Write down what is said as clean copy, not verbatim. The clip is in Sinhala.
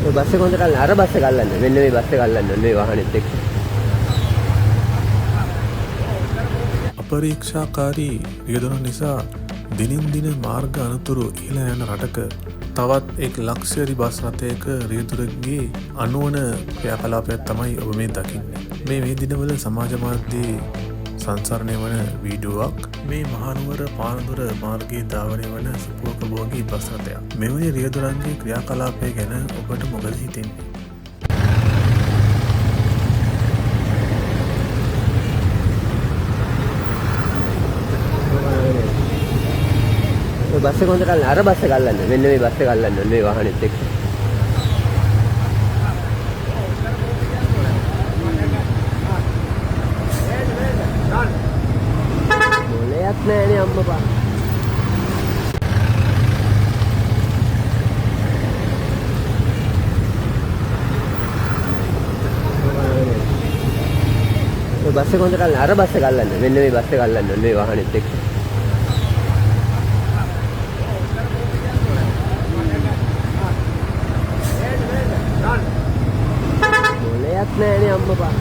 ඔය බස් එක හොඳට අර බස් එක අල්ලන්න. මෙන්න මේ බස් එක අල්ලන්න ඕනේ මේ වාහනේත් එක්ක. අපරීක්ෂාකාරී රියදුරන් නිසා දිනින් දින මාර්ග අනතුරු ඉහළ යන රටක තවත් එක් ලක්ෂරි බස් රථයක රියදුරගේ අනුවන ක්‍රියාකලාපයක් තමයි ඔබ මේ දකින්නේ. මේ දිනවල සමාජ මාධ්‍යයේ සංසරණය වන වීඩියෝවක් මේ මහනුවර පානදුර මාර්ගයේ ධාවනය වන සුපෝකභෝගී බස් රථයක්. මෙවැනි රියදුරන්ගේ ක්‍රියාකලාපය ගැන ඔබට මොකද හිතෙන්නේ? ඔය බස් එක හොඳට අර බස් එක අල්ලන්න. මෙන්න මේ බස් එක අල්ලන්න ඕනේ මේ වාහනේත් එක්ක. මොලයක් නෑනේ අම්මපා. ඔය බස් එක හොඳට අර බස් එක අල්ලන්න. මෙන්න මේ බස් එක අල්ලන්න ඕනේ මේ වාහනේත් එක්ක. මොලයක් නෑනේ අම්මපා.